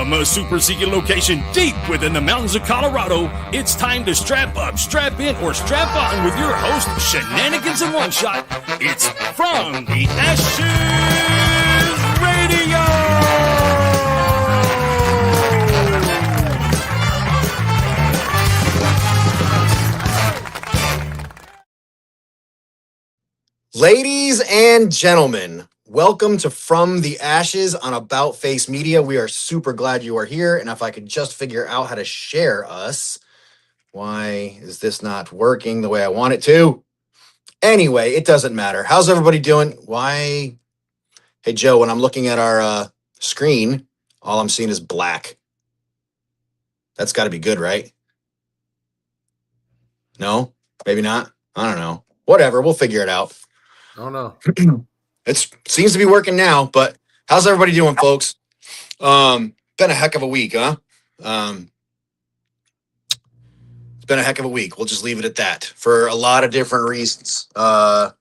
From a super secret location deep within the mountains of Colorado, it's time to strap up, strap in, or strap on with your host, Shenanigans in One Shot. It's From the Ashes Radio! Ladies and gentlemen, welcome to From the Ashes on About Face Media. We are super glad you are here, and if I could just figure out how to share us. Why is this not working the way I want it to? Anyway, it doesn't matter. How's everybody doing? Why? Hey, Joe, when I'm looking at our screen, all I'm seeing is black. That's got to be good, right? No? Maybe not? I don't know. Whatever, we'll figure it out. Oh, no. It seems to be working now, but how's everybody doing, folks? Been a heck of a week, huh? It's been a heck of a week. We'll just leave it at that for a lot of different reasons. A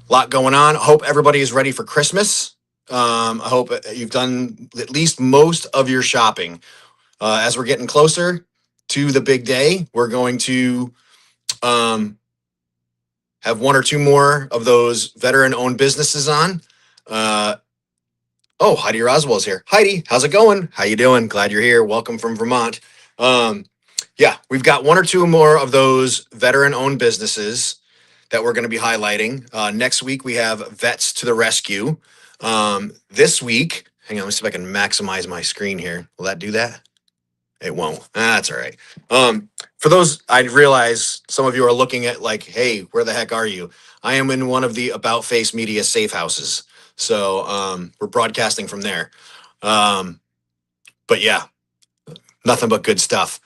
lot going on. I hope everybody is ready for Christmas. I hope you've done at least most of your shopping. As we're getting closer to the big day, we're going to have one or two more of those veteran-owned businesses on. Heidi Roswell's here. Heidi, how's it going? How you doing? Glad you're here. Welcome from Vermont. We've got one or two more of those veteran-owned businesses that we're going to be highlighting. Next week, we have Vets to the Rescue. This week, hang on, let me see if I can maximize my screen here. Will that do that? It won't. That's all right. For those, I realize some of you are looking at like, hey, where the heck are you? I am in one of the About Face Media safe houses. So we're broadcasting from there. But yeah, nothing but good stuff.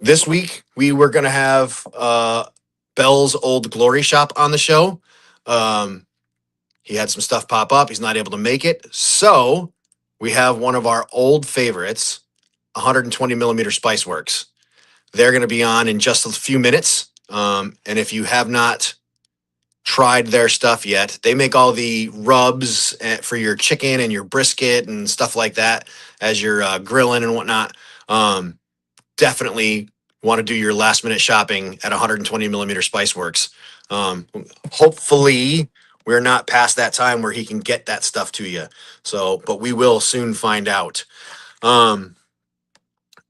This week, we were going to have Bell's Old Glory Shop on the show. He had some stuff pop up. He's not able to make it. So we have one of our old favorites, 120 millimeter Spiceworks. They're going to be on in just a few minutes. And if you have not tried their stuff yet, they make all the rubs for your chicken and your brisket and stuff like that as you're grilling and whatnot. Definitely want to do your last minute shopping at 120 millimeter Spiceworks. Hopefully we're not past that time where he can get that stuff to you. So, but we will soon find out.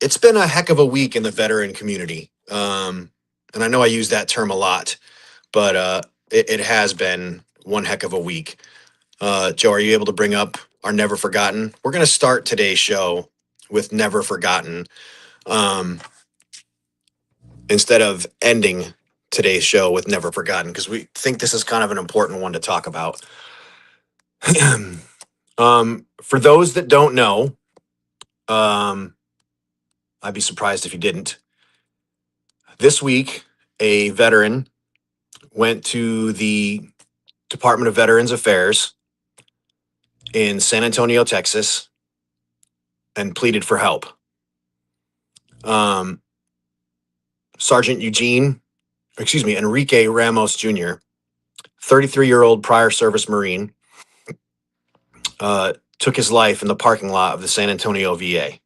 It's been a heck of a week in the veteran community. And I know I use that term a lot, but it has been one heck of a week. Joe, are you able to bring up our Never Forgotten? We're going to start today's show with Never Forgotten. Instead of ending today's show with Never Forgotten, because we think this is kind of an important one to talk about. For those that don't know, I'd be surprised if you didn't. This week, a veteran went to the Department of Veterans Affairs in San Antonio, Texas, and pleaded for help. Sergeant Enrique Ramos Jr., 33-year-old prior service Marine, took his life in the parking lot of the San Antonio VA.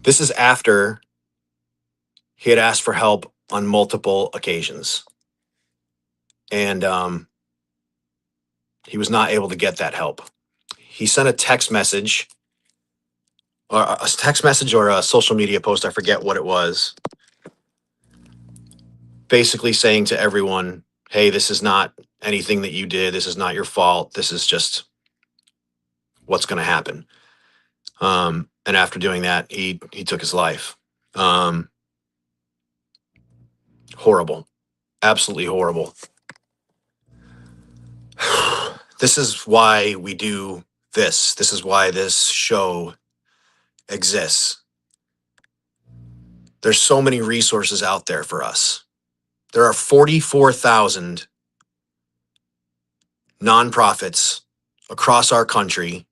This is after he had asked for help on multiple occasions. And he was not able to get that help. He sent a text message or a social media post, I forget what it was, basically saying to everyone, hey, this is not anything that you did. This is not your fault. This is just what's going to happen. And after doing that, he took his life. Horrible. Absolutely horrible. This is why we do this. This is why this show exists. There's so many resources out there for us. There are 44,000 nonprofits across our country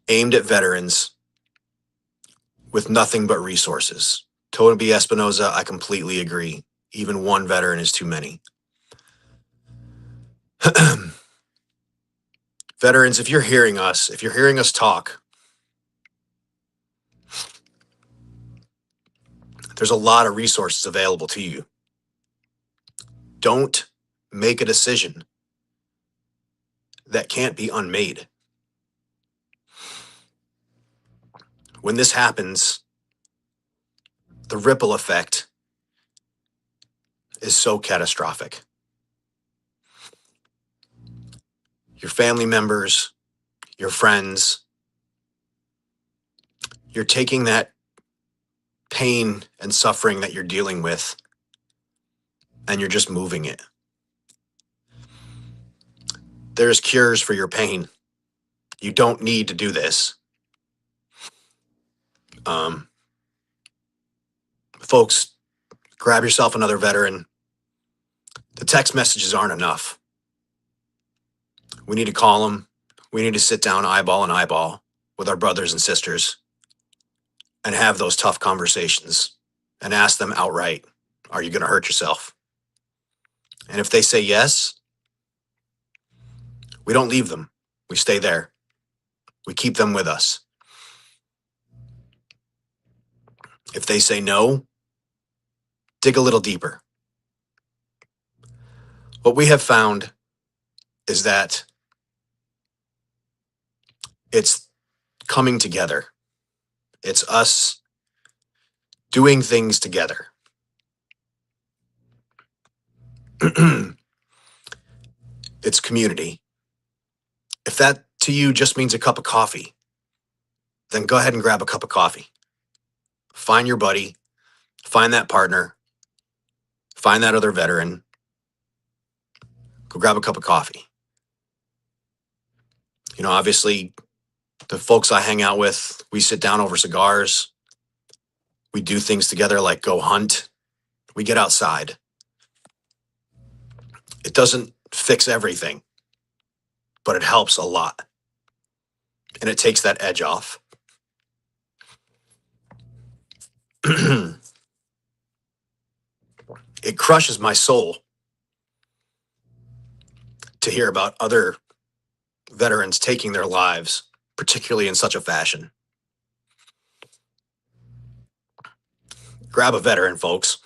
aimed at veterans with nothing but resources. Toby Espinoza, I completely agree. Even one veteran is too many. Veterans, if you're hearing us talk, there's a lot of resources available to you. Don't make a decision that can't be unmade. When this happens, the ripple effect is so catastrophic. Your family members, your friends, you're taking that pain and suffering that you're dealing with, and you're just moving it. There's cures for your pain. You don't need to do this. Folks, grab yourself another veteran. The text messages aren't enough. We need to call them. We need to sit down eyeball and eyeball with our brothers and sisters and have those tough conversations and ask them outright, are you going to hurt yourself? And if they say yes, we don't leave them. We stay there. We keep them with us. If they say no, dig a little deeper. What we have found is that it's coming together. It's us doing things together. It's community. If that to you just means a cup of coffee, then go ahead and grab a cup of coffee. Find your buddy, find that partner, find that other veteran. Go grab a cup of coffee. Obviously, the folks I hang out with, we sit down over cigars. We do things together like go hunt. We get outside. It doesn't fix everything, but it helps a lot. And it takes that edge off. It crushes my soul to hear about other veterans taking their lives, particularly in such a fashion. Grab a veteran, folks.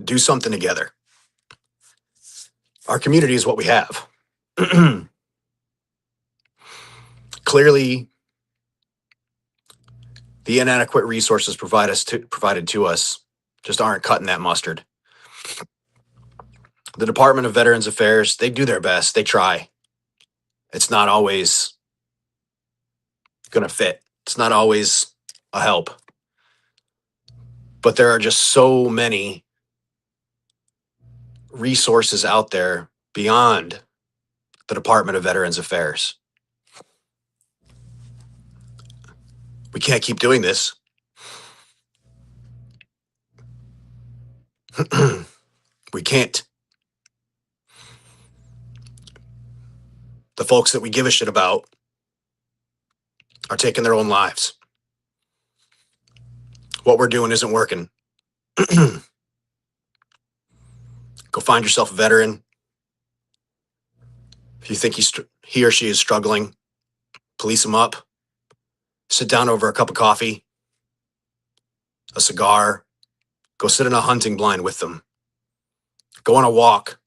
Do something together. Our community is what we have. Clearly, the inadequate resources provided to us just aren't cutting that mustard. The Department of Veterans Affairs, they do their best. They try. It's not always going to fit. It's not always a help. But there are just so many resources out there beyond the Department of Veterans Affairs. We can't keep doing this. We can't. The folks that we give a shit about are taking their own lives. What we're doing isn't working. Go find yourself a veteran. If you think he or she is struggling, police him up. Sit down over a cup of coffee, a cigar. Go sit in a hunting blind with them. Go on a walk.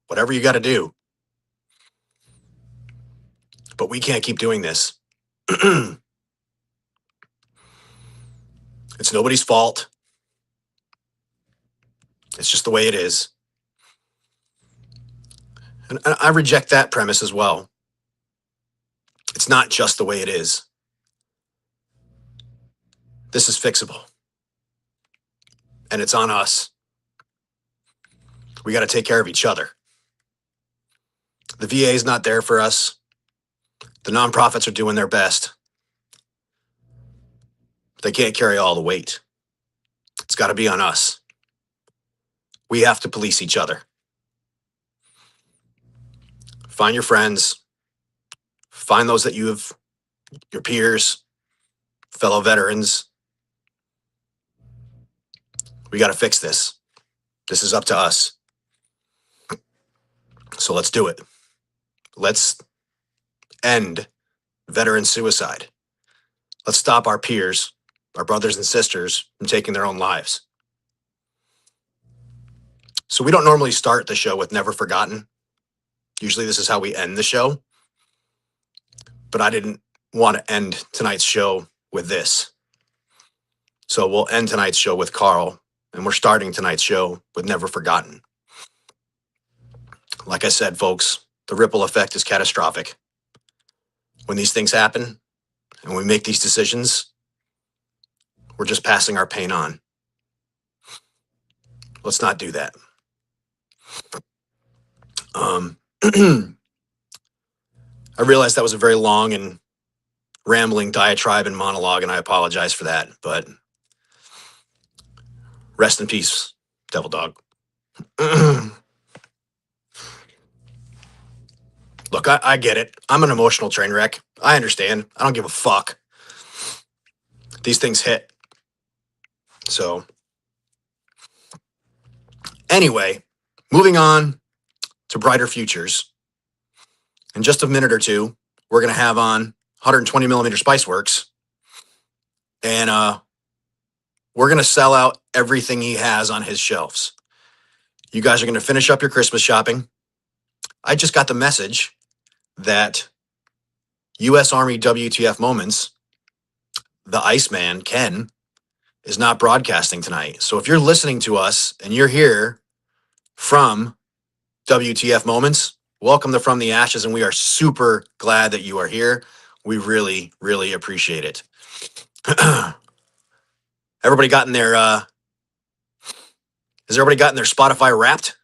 Whatever you got to do. But we can't keep doing this. It's nobody's fault. It's just the way it is. And I reject that premise as well. It's not just the way it is. This is fixable. And it's on us. We got to take care of each other. The VA is not there for us. The nonprofits are doing their best. They can't carry all the weight. It's got to be on us. We have to police each other. Find your friends. Find those that you have, your peers, fellow veterans. We got to fix this. This is up to us. So let's do it. Let's end veteran suicide. Let's stop our peers, our brothers and sisters, from taking their own lives. So we don't normally start the show with Never Forgotten. Usually this is how we end the show. But I didn't want to end tonight's show with this. So we'll end tonight's show with Carl, and we're starting tonight's show with Never Forgotten. Like I said, folks, the ripple effect is catastrophic. When these things happen and we make these decisions, we're just passing our pain on. Let's not do that. I realized that was a very long and rambling diatribe and monologue, and I apologize for that, but rest in peace, Devil Dog. Look, I get it. I'm an emotional train wreck. I understand. I don't give a fuck. These things hit. So, anyway, moving on to brighter futures. In just a minute or two, we're going to have on 120 millimeter Spiceworks. And we're going to sell out everything he has on his shelves. You guys are going to finish up your Christmas shopping. I just got the message that U.S. Army WTF Moments, the Iceman, Ken, is not broadcasting tonight. So if you're listening to us and you're here from WTF Moments, welcome to From the Ashes, and we are super glad that you are here. We really, really appreciate it. Everybody gotten their has everybody gotten their Spotify Wrapped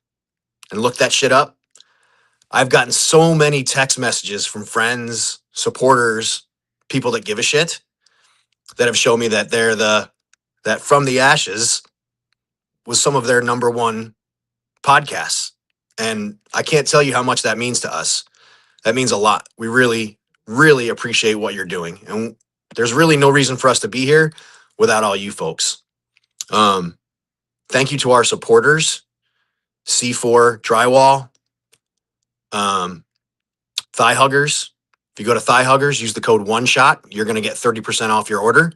and looked that shit up? I've gotten so many text messages from friends, supporters, people that give a shit that have shown me that that From the Ashes was some of their number one podcasts. And I can't tell you how much that means to us. That means a lot. We really, really appreciate what you're doing. And there's really no reason for us to be here without all you folks. Thank you to our supporters, C4 Drywall, Thigh Huggers. If you go to Thigh Huggers, use the code ONESHOT. You're going to get 30% off your order.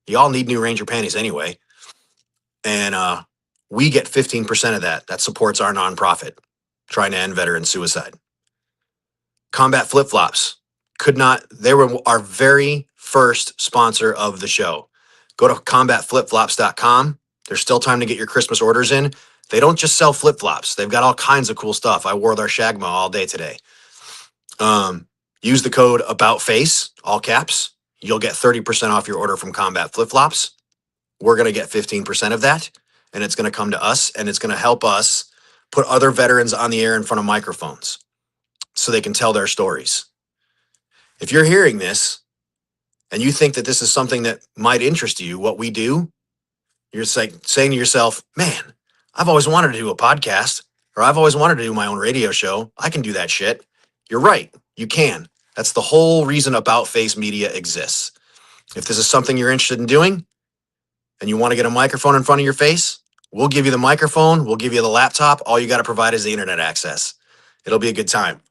You all need new Ranger panties anyway. And we get 15% of that. That supports our nonprofit trying to end veteran suicide. Combat Flip Flops. They were our very first sponsor of the show. Go to combatflipflops.com. There's still time to get your Christmas orders in. They don't just sell flip-flops. They've got all kinds of cool stuff. I wore their Shagma all day today. Use the code ABOUTFACE, all caps. You'll get 30% off your order from Combat Flip-Flops. We're going to get 15% of that, and it's going to come to us, and it's going to help us put other veterans on the air in front of microphones so they can tell their stories. If you're hearing this and you think that this is something that might interest you, what we do, you're saying to yourself, man, I've always wanted to do a podcast, or I've always wanted to do my own radio show. I can do that shit. You're right. You can. That's the whole reason About Face Media exists. If this is something you're interested in doing and you want to get a microphone in front of your face, we'll give you the microphone. We'll give you the laptop. All you got to provide is the internet access. It'll be a good time.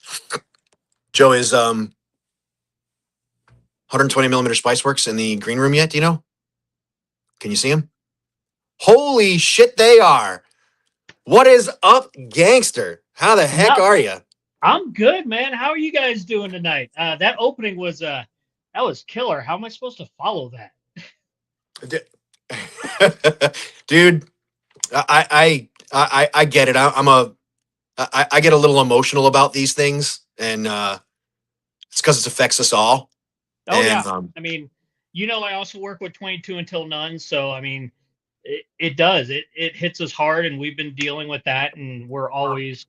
Joe, is 120 millimeter Spiceworks in the green room yet? Do you know? Can you see them? Holy shit, they are. What is up, gangster? How the heck are you? I'm good, man. How are you guys doing tonight? That opening was that was killer. How am I supposed to follow that? Dude, I get it. I get a little emotional about these things, and it's because it affects us all. Oh, and, yeah. I mean, I also work with 22 Until None, so I mean, it does. It hits us hard, and we've been dealing with that, and we're always,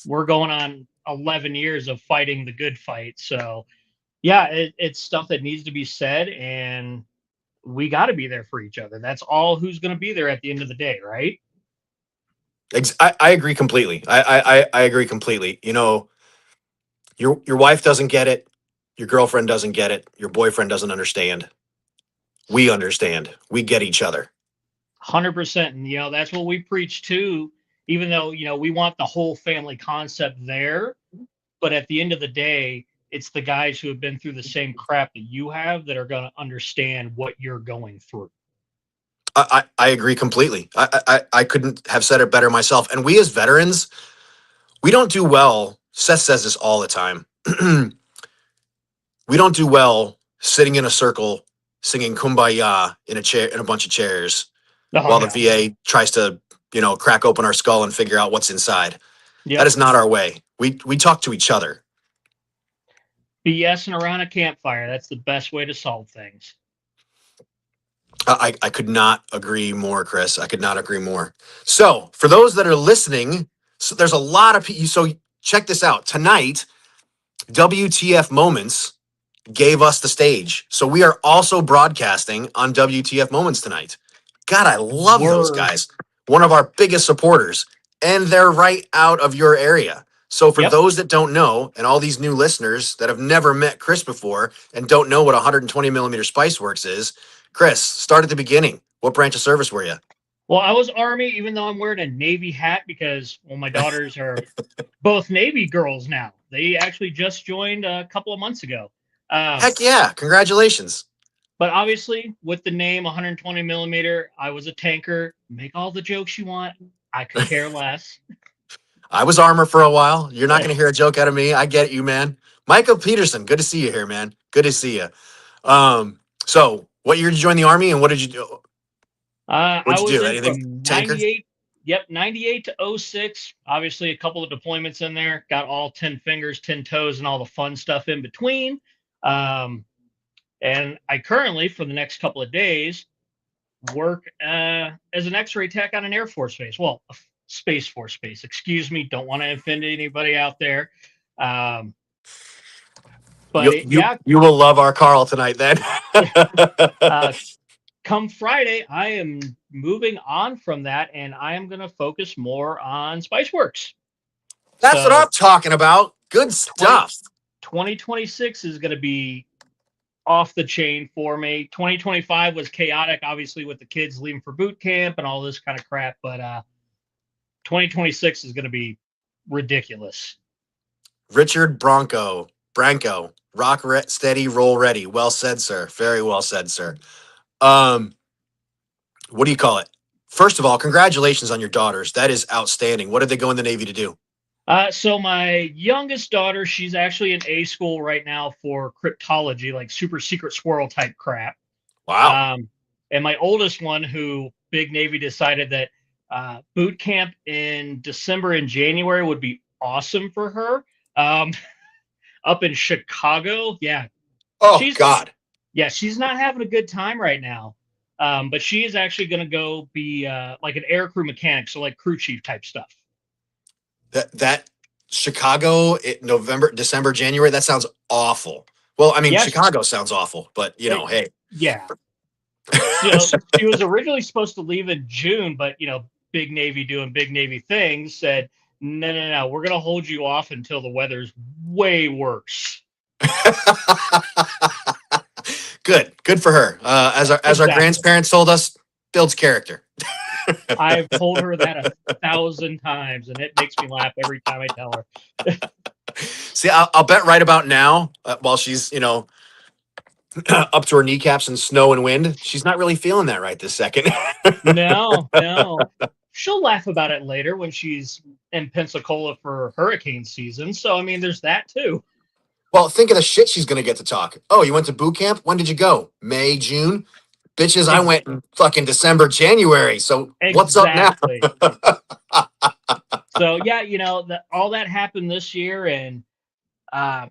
we're going on 11 years of fighting the good fight. So, yeah, it's stuff that needs to be said, and we got to be there for each other. That's all who's going to be there at the end of the day, right? I agree completely. I agree completely. Your wife doesn't get it. Your girlfriend doesn't get it. Your boyfriend doesn't understand. We understand. We get each other. 100%. And, that's what we preach too, even though, we want the whole family concept there. But at the end of the day, it's the guys who have been through the same crap that you have that are going to understand what you're going through. I agree completely. I couldn't have said it better myself. And we as veterans, we don't do well. Seth says this all the time. We don't do well sitting in a circle singing Kumbaya in a chair, in a bunch of chairs, while the VA tries to, crack open our skull and figure out what's inside. Yep. That is not our way. We talk to each other. BSing around a campfire. That's the best way to solve things. I could not agree more, Chris. I could not agree more. So for those that are listening, so there's a lot of people. So check this out. Tonight, WTF Moments gave us the stage. So we are also broadcasting on WTF Moments tonight. God, I love those guys. One of our biggest supporters. And they're right out of your area. So for those that don't know, and all these new listeners that have never met Chris before and don't know what 120 millimeter Spiceworks is, Chris, start at the beginning. What branch of service were you? Well, I was Army, even though I'm wearing a Navy hat because, my daughters are both Navy girls now. They actually just joined a couple of months ago. Heck yeah. Congratulations. But obviously, with the name 120 millimeter, I was a tanker. Make all the jokes you want. I could care less. I was armor for a while. You're not going to hear a joke out of me. I get you, man. Michael Peterson, good to see you here, man. Good to see you. So what year did you join the Army, and what did you do? What did you do? Anything? 98. Yep, 98 to 06. Obviously, a couple of deployments in there. Got all 10 fingers, 10 toes, and all the fun stuff in between. And I currently, for the next couple of days, work as an X-ray tech on an Air Force base. Well, a Space Force base. Excuse me. Don't want to offend anybody out there. But you will love our Carl tonight then. Come Friday, I am moving on from that, and I am going to focus more on Spiceworks. That's what I'm talking about. Good stuff. 2026 is going to be off the chain for me. 2025 was chaotic, obviously, with the kids leaving for boot camp and all this kind of crap. But 2026 is going to be ridiculous. Richard Branco, rock steady, roll ready. Well said, sir. Very well said, sir. What do you call it? First of all, congratulations on your daughters. That is outstanding. What did they go in the Navy to do? So my youngest daughter, she's actually in A school right now for cryptology, like super secret squirrel type crap. Wow. And my oldest one, who Big Navy decided that boot camp in December and January would be awesome for her. Up in Chicago. Yeah. Oh, God. Yeah, she's not having a good time right now. But she is actually going to go be like an aircrew mechanic, so like crew chief type stuff. That Chicago, November, December, January, that sounds awful. Well, I mean, yes. Chicago sounds awful, but hey. Yeah. She was originally supposed to leave in June, but Big Navy doing Big Navy things said, no, we're going to hold you off until the weather's way worse. Good for her. As our grandparents told us, builds character. I've told her that 1,000 times, and it makes me laugh every time I tell her. See, I'll bet right about now, while she's up to her kneecaps in snow and wind, she's not really feeling that right this second. No. She'll laugh about it later when she's in Pensacola for hurricane season. So, I mean, there's that too. Well, think of the shit she's going to get to talk. Oh, you went to boot camp? When did you go? May, June? Bitches, I went in fucking December, January. So what's up now? So, yeah, all that happened this year. And I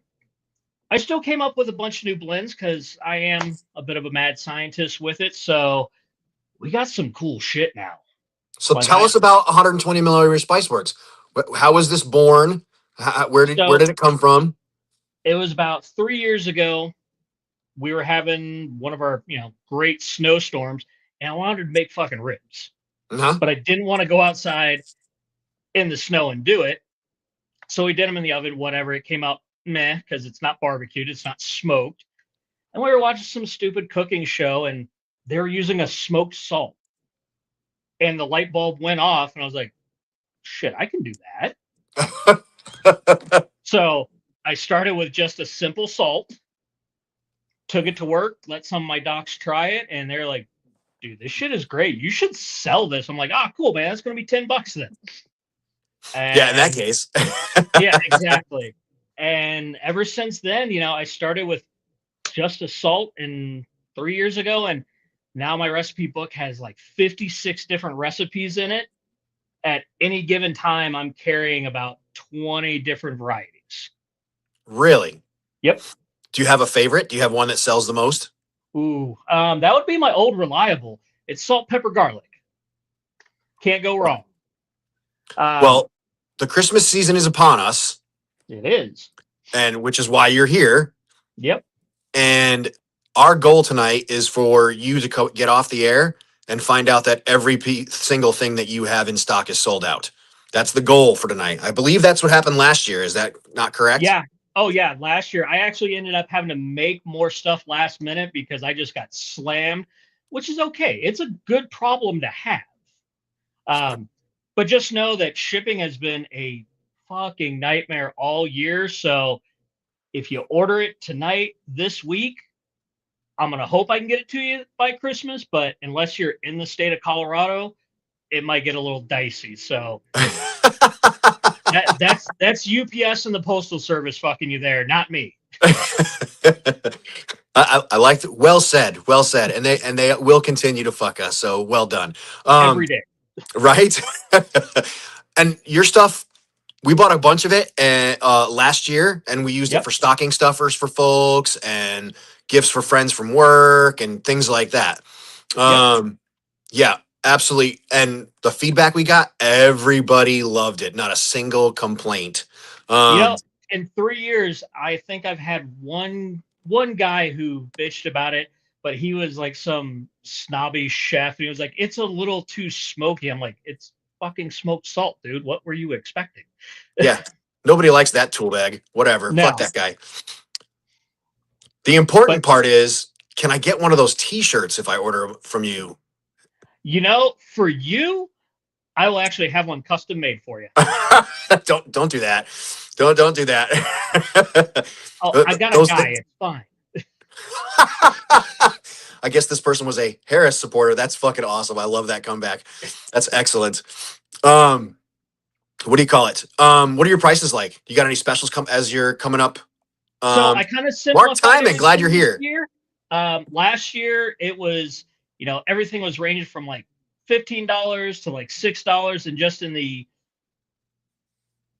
still came up with a bunch of new blends because I am a bit of a mad scientist with it. So we got some cool shit now. So tell us about 120 millimeter Spiceworks. How was this born? Where did it come from? It was about 3 years ago. We were having one of our, great snowstorms, and I wanted to make fucking ribs. Uh-huh. But I didn't want to go outside in the snow and do it. So we did them in the oven, whatever. It came out meh, because it's not barbecued, it's not smoked. And we were watching some stupid cooking show, and they were using a smoked salt. And the light bulb went off, and I was like, shit, I can do that. So I started with just a simple salt, took it to work, let some of my docs try it, and they're like, dude, this shit is great. You should sell this. I'm like, cool, man. That's going to be $10 then. Yeah, in that And case. yeah, exactly. And ever since then, I started with just a salt and 3 years ago, and now my recipe book has like 56 different recipes in it. At any given time, I'm carrying about 20 different varieties. Really? Yep. Do you have a favorite? Do you have one that sells the most? Ooh, that would be my old reliable. It's salt, pepper, garlic. Can't go wrong. Well, the Christmas season is upon us. It is. And which is why you're here. Yep. And our goal tonight is for you to get off the air and find out that every single thing that you have in stock is sold out. That's the goal for tonight. I believe that's what happened last year. Is that not correct? Yeah. Oh, yeah. Last year, I actually ended up having to make more stuff last minute because I just got slammed, which is okay. It's a good problem to have. But just know that shipping has been a fucking nightmare all year. So if you order it tonight, this week, I'm going to hope I can get it to you by Christmas. But unless you're in the state of Colorado, it might get a little dicey. So that's UPS and the Postal Service fucking you there, not me. I liked it. Well said. Well said. And they will continue to fuck us. So well done. Every day. Right. And your stuff, we bought a bunch of it last year, and we used it for stocking stuffers for folks and gifts for friends from work and things like that. Yeah, absolutely. And the feedback we got, everybody loved it. Not a single complaint. In 3 years, I think I've had one guy who bitched about it, but he was like some snobby chef, and he was like, it's a little too smoky. I'm like, it's fucking smoked salt, dude. What were you expecting? Yeah. Nobody likes that tool bag. Whatever. No. Fuck that guy. The important part is, can I get one of those t-shirts if I order from you? For you, I will actually have one custom made for you. Don't do that. Don't do that. I got a guy. It's fine. I guess this person was a Harris supporter. That's fucking awesome. I love that comeback. That's excellent. What do you call it? What are your prices like? You got any specials as you're coming up? So I kind of simplified. Mark Timon, glad you're here. Last year it was, everything was ranging from like $15 to like $6, and just in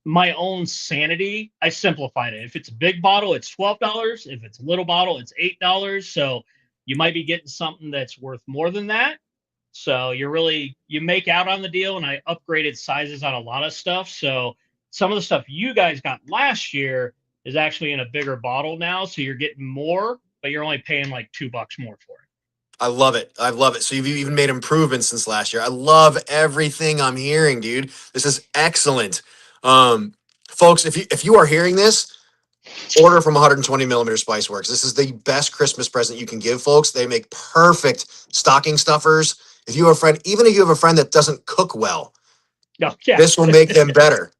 my own sanity, I simplified it. If it's a big bottle, it's $12. If it's a little bottle, it's $8. So you might be getting something that's worth more than that. So you make out on the deal, and I upgraded sizes on a lot of stuff. So some of the stuff you guys got last year is actually in a bigger bottle now. So you're getting more, but you're only paying like $2 more for it. I love it. I love it. So you've even made improvements since last year. I love everything I'm hearing, dude. This is excellent. Folks, if you are hearing this, order from 120 millimeter Spiceworks. This is the best Christmas present you can give folks. They make perfect stocking stuffers. If you have a friend, even if you have a friend that doesn't cook well, this will make them better.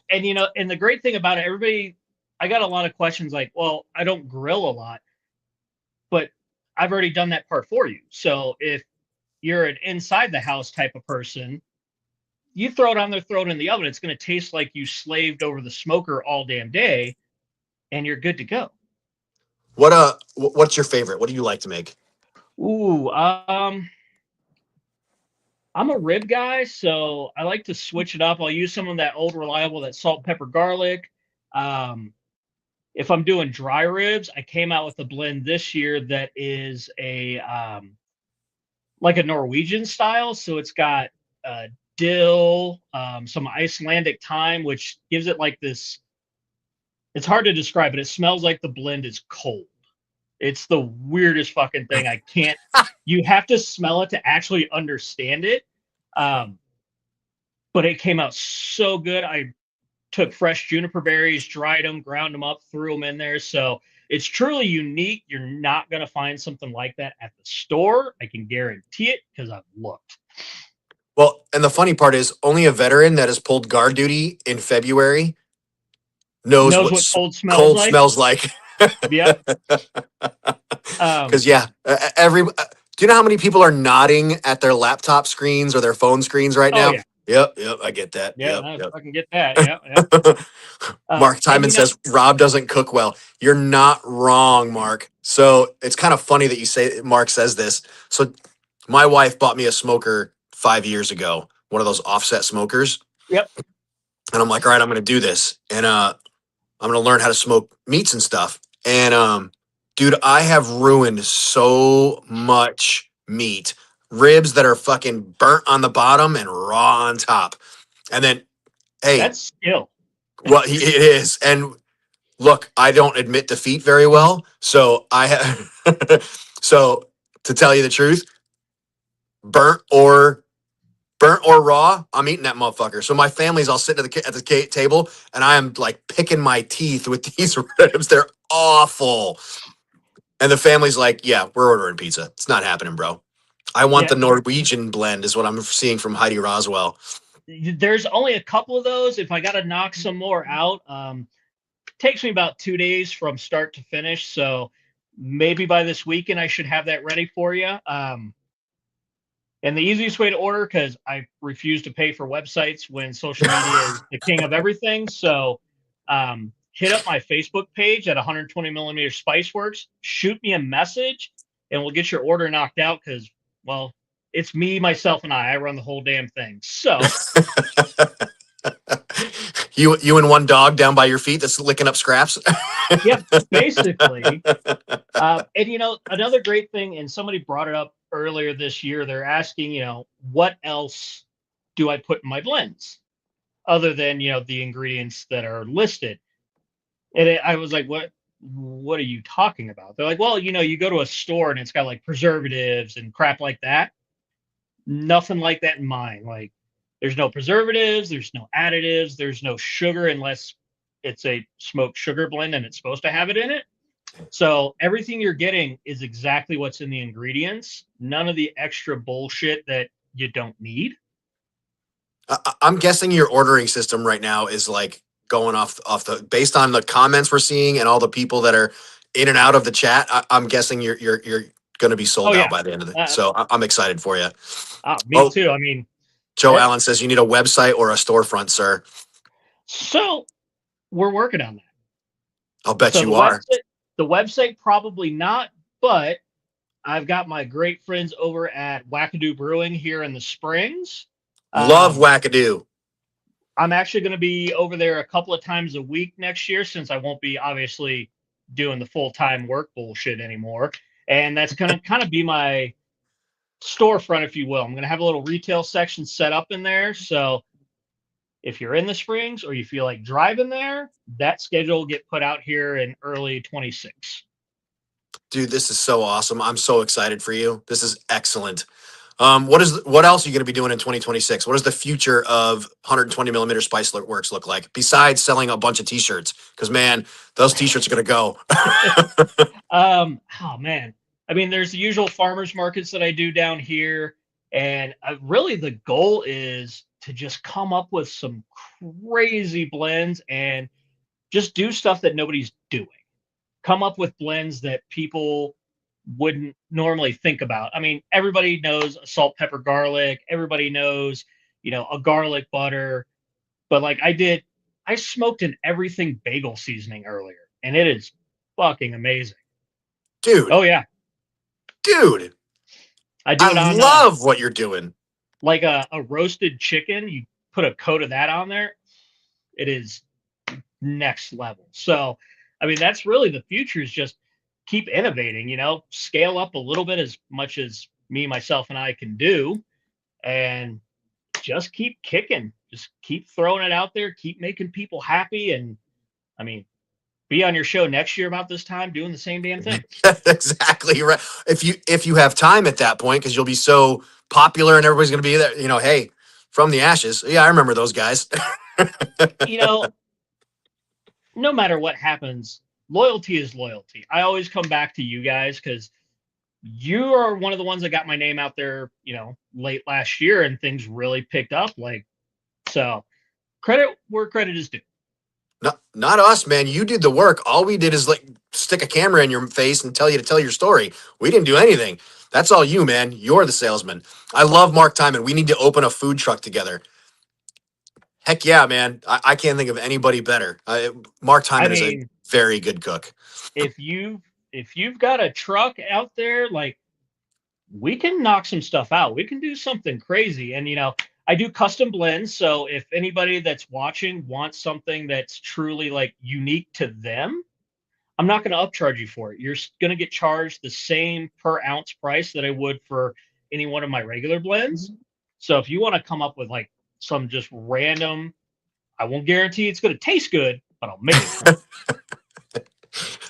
And and the great thing about it, I got a lot of questions like, well, I don't grill a lot, but I've already done that part for you. So if you're an inside the house type of person, you throw it on there, throw it in the oven. It's going to taste like you slaved over the smoker all damn day, and you're good to go. What's your favorite? What do you like to make? Ooh, I'm a rib guy, so I like to switch it up. I'll use some of that old reliable, that salt, pepper, garlic. If I'm doing dry ribs, I came out with a blend this year that is like a Norwegian style. So it's got dill, some Icelandic thyme, which gives it like this. It's hard to describe, but it smells like the blend is cold. It's the weirdest fucking thing. I can't. You have to smell it to actually understand it. But it came out so good. I took fresh juniper berries, dried them, ground them up, threw them in there. So it's truly unique. You're not going to find something like that at the store. I can guarantee it because I've looked. Well, and the funny part is only a veteran that has pulled guard duty in February knows Knows what what cold smells cold like. smells like. Yep. Because do you know how many people are nodding at their laptop screens or their phone screens right Oh now? yeah. Yep, I get that. Yeah, Yep, I yep. fucking get that. Yeah, yeah. Mark And Timon says Rob doesn't cook well. You're not wrong, Mark. So it's kind of funny that you say Mark says this. So my wife bought me a smoker 5 years ago, one of those offset smokers. Yep. And I'm like, all right, I'm going to do this, and I'm going to learn how to smoke meats and stuff. And dude, I have ruined so much meat, ribs that are fucking burnt on the bottom and raw on top. And then, hey, That's skill. well, it is. And look, I don't admit defeat very well, so I have. So to tell you the truth, burnt or raw, I'm eating that motherfucker. So my family's all sitting at the table, and I am like picking my teeth with these ribs. They're awful. And the family's like, "Yeah, we're ordering pizza. It's not happening, bro. I want Yeah, the Norwegian blend," is what I'm seeing from Heidi Roswell. there's only a couple of those. If I got to knock some more out, takes me about 2 days from start to finish. So maybe by this weekend I should have that ready for you. And the easiest way to order, because I refuse to pay for websites when social media is the king of everything. So hit up my Facebook page at 120 millimeter Spiceworks, shoot me a message, and we'll get your order knocked out. Because, well, it's me, myself, and I run the whole damn thing. So you and one dog down by your feet that's licking up scraps. yeah, basically. And another great thing, and somebody brought it up earlier this year, they're asking, what else do I put in my blends other than, the ingredients that are listed? And I was like, what are you talking about? They're like, well, you go to a store and it's got like preservatives and crap like that. Nothing like that in mine. Like, there's no preservatives, there's no additives, there's no sugar unless it's a smoked sugar blend and it's supposed to have it in it. So everything you're getting is exactly what's in the ingredients. None of the extra bullshit that you don't need. I'm guessing your ordering system right now is like going off the based on the comments we're seeing and all the people that are in and out of the chat. I'm guessing you're going to be sold out by the end of it. So I'm excited for you. Me too. I mean, Joe Allen says you need a website or a storefront, sir. So we're working on that. I'll bet you are. The website probably not, but I've got my great friends over at Wackadoo Brewing here in the Springs. Love Wackadoo. I'm actually going to be over there a couple of times a week next year, since I won't be obviously doing the full-time work bullshit anymore. And that's going to kind of be my storefront, if you will. I'm going to have a little retail section set up in there. So if you're in the Springs or you feel like driving there, that schedule will get put out here in early 26. Dude, this is so awesome. I'm so excited for you. This is excellent. What else are you going to be doing in 2026? What does the future of 120 millimeter Spiceworks look like besides selling a bunch of t-shirts? Because man, those t-shirts are going to go. Oh man. I mean, there's the usual farmers markets that I do down here. And really the goal is to just come up with some crazy blends and just do stuff that nobody's doing. Come up with blends that people wouldn't normally think about. I mean, everybody knows a salt, pepper, garlic. Everybody knows, a garlic butter. But like I smoked an everything bagel seasoning earlier, and it is fucking amazing. Dude. Oh yeah. Dude. I love what you're doing. Like a roasted chicken, you put a coat of that on there. It is next level. So, I mean, that's really the future, is just keep innovating, scale up a little bit as much as me, myself, and I can do, and just keep kicking. Just keep throwing it out there, keep making people happy. And I mean, be on your show next year about this time doing the same damn thing. Exactly right. If you have time at that point, because you'll be so popular and everybody's going to be there, hey, from the ashes. Yeah, I remember those guys. No matter what happens, loyalty is loyalty. I always come back to you guys because you are one of the ones that got my name out there, late last year, and things really picked up. So credit where credit is due. Not us, man. You did the work. All we did is like stick a camera in your face and tell you to tell your story. We didn't do anything. That's all you, man. You're the salesman. I love Mark Timon. We need to open a food truck together. Heck yeah, man. I can't think of anybody better. Mark I Timon is a mean, very good cook. if you've got a truck out there, like, we can knock some stuff out. We can do something crazy. And I do custom blends, so if anybody that's watching wants something that's truly like unique to them, I'm not going to upcharge you for it. You're going to get charged the same per ounce price that I would for any one of my regular blends. So if you want to come up with like some just random, I won't guarantee it's going to taste good, but I'll make it for you.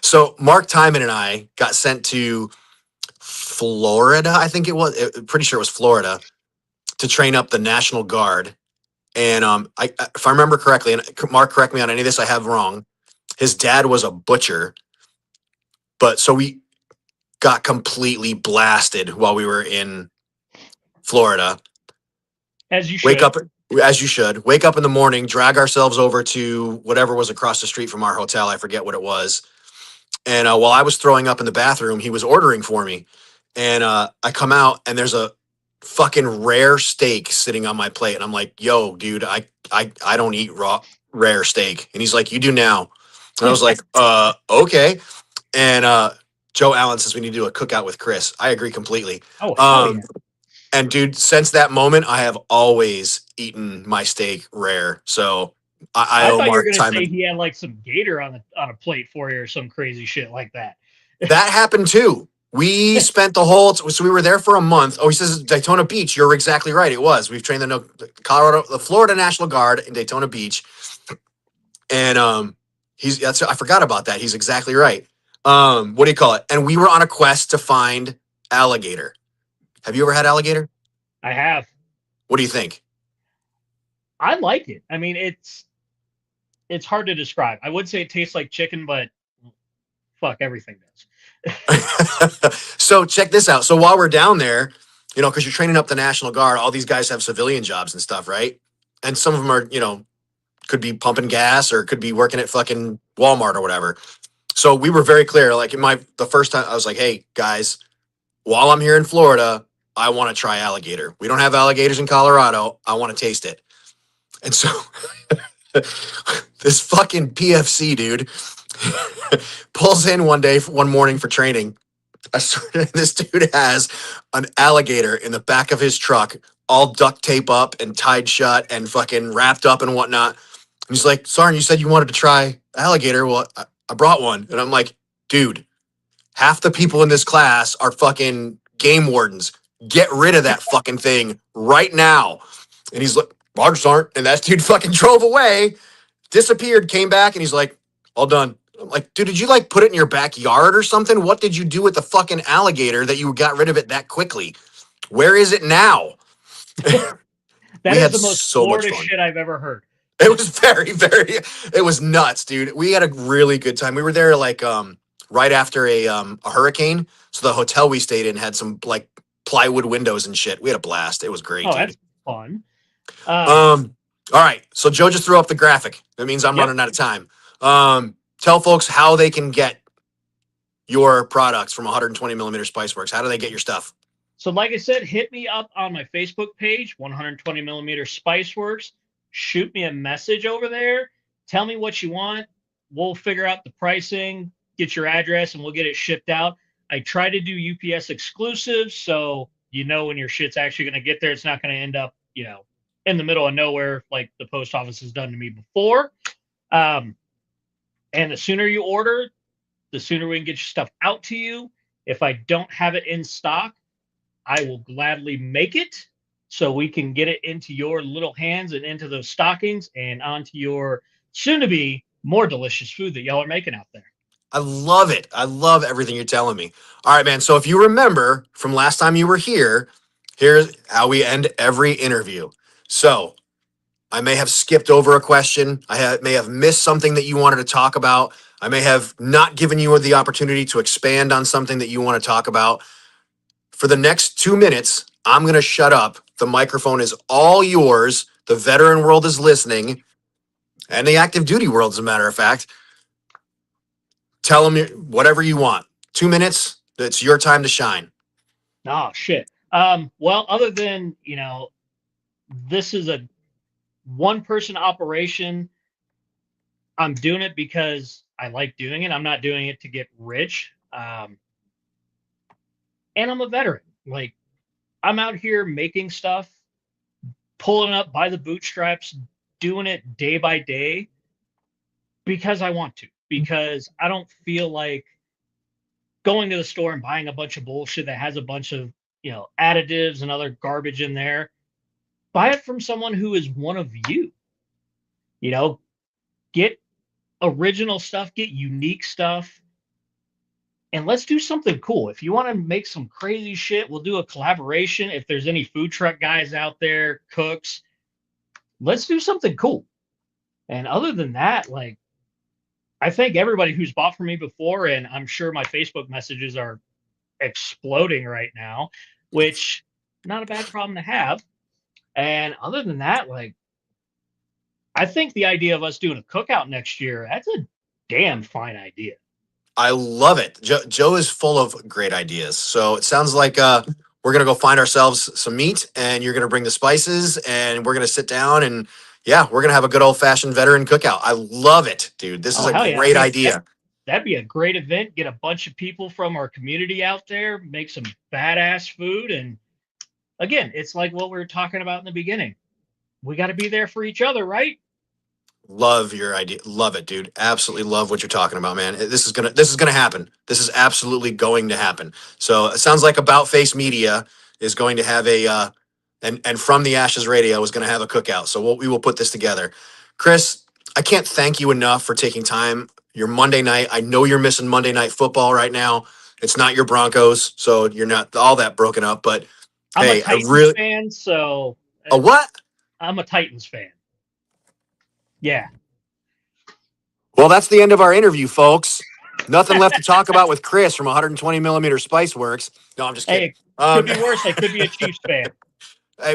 So Mark Timon and I got sent to Florida, I think it was. Pretty sure it was Florida, to train up the National Guard. And if I remember correctly, and Mark, correct me on any of this I have wrong, his dad was a butcher. But so we got completely blasted while we were in Florida. As you should. Wake up, as you should. Wake up in the morning, drag ourselves over to whatever was across the street from our hotel. I forget what it was. And while I was throwing up in the bathroom, he was ordering for me. And I come out and there's a fucking rare steak sitting on my plate. And I'm like, yo, dude, I don't eat rare steak. And he's like, you do now. And I was like, okay. And Joe Allen says we need to do a cookout with Chris. I agree completely. Oh, yeah. And dude, since that moment, I have always eaten my steak rare. So I owe thought you were Mark going to Timon. say he had like some gator on a plate for you or some crazy shit like that. That happened too. We spent the whole, so we were there for a month. Oh, he says Daytona Beach. You're exactly right. It was. We've trained the Florida National Guard in Daytona Beach. And I forgot about that. He's exactly right. What do you call it? And we were on a quest to find alligator. Have you ever had alligator? I have. What do you think? I like it. I mean, it's hard to describe. I would say it tastes like chicken, but fuck, everything does. So check this out. So while we're down there, because you're training up the National Guard, all these guys have civilian jobs and stuff, right? And some of them are, could be pumping gas or could be working at fucking Walmart or whatever. So we were very clear. Like the first time I was like, hey guys, while I'm here in Florida, I want to try alligator. We don't have alligators in Colorado. I want to taste it. And so this fucking PFC dude pulls in one morning for training. I swear this dude has an alligator in the back of his truck, all duct tape up and tied shut and fucking wrapped up and whatnot. And he's like, Sarn, you said you wanted to try alligator. Well, I brought one. And I'm like, dude, half the people in this class are fucking game wardens. Get rid of that fucking thing right now. And he's like, ours aren't. And that dude fucking drove away, disappeared, came back, and he's like, all done. I'm like, dude, did you like put it in your backyard or something? What did you do with the fucking alligator that you got rid of it that quickly? Where is it now? That is the most Florida shit I've ever heard. It was very, very, it was nuts, dude. We had a really good time. We were there like right after a hurricane. So the hotel we stayed in had some like plywood windows and shit. We had a blast. It was great. Oh, dude. That's fun. All right. So Joe just threw up the graphic. That means I'm running out of time. Tell folks how they can get your products from 120 millimeter Spiceworks. How do they get your stuff? So like I said, hit me up on my Facebook page, 120 millimeter Spiceworks. Shoot me a message over there. Tell me what you want. We'll figure out the pricing, get your address, and we'll get it shipped out. I try to do UPS exclusives, so when your shit's actually going to get there. It's not going to end up, in the middle of nowhere like the post office has done to me before. And the sooner you order, the sooner we can get your stuff out to you. If I don't have it in stock, I will gladly make it so we can get it into your little hands and into those stockings and onto your soon-to-be more delicious food that y'all are making out there. I love it. I love everything you're telling me. All right, man. So if you remember from last time you were here, here's how we end every interview. So I may have skipped over a question. I may have missed something that you wanted to talk about. I may have not given you the opportunity to expand on something that you want to talk about. For the next 2 minutes, I'm going to shut up. The microphone is all yours. The veteran world is listening. and the active duty world, as a matter of fact. Tell them whatever you want. 2 minutes. It's your time to shine. Oh shit. Well, other than this is a one-person operation. I'm doing it because I like doing it. I'm not doing it to get rich. And I'm a veteran. Like, I'm out here making stuff, pulling up by the bootstraps, doing it day by day because I want to, because I don't feel like going to the store and buying a bunch of bullshit that has a bunch of, additives and other garbage in there. Buy it from someone who is one of you. Get original stuff, get unique stuff, and let's do something cool. If you want to make some crazy shit, we'll do a collaboration. If there's any food truck guys out there, cooks, let's do something cool. And other than that, like, I thank everybody who's bought from me before, and I'm sure my Facebook messages are exploding right now, which not a bad problem to have. And other than that, like, I think the idea of us doing a cookout next year, that's a damn fine idea. I love it. Joe is full of great ideas. So it sounds like we're going to go find ourselves some meat, and you're going to bring the spices, and we're going to sit down, and yeah, we're going to have a good old-fashioned veteran cookout. I love it, dude. This is a great idea. That'd be a great event. Get a bunch of people from our community out there, make some badass food. And again, it's like what we were talking about in the beginning. We got to be there for each other, right? Love your idea. Love it, dude. Absolutely love what you're talking about, man. This is gonna happen. This is absolutely going to happen. So it sounds like About Face Media is going to have a and From the Ashes Radio is going to have a cookout. So we will put this together. Chris, I can't thank you enough for taking time. Your Monday night. I know you're missing Monday Night Football right now. It's not your Broncos, so you're not all that broken up. But I'm a Titans fan, so a what? I'm a Titans fan. Yeah. Well, that's the end of our interview, folks. Nothing left to talk about with Chris from 120 millimeter Spiceworks. No, I'm just kidding. Hey, could be worse. I could be a Chiefs fan.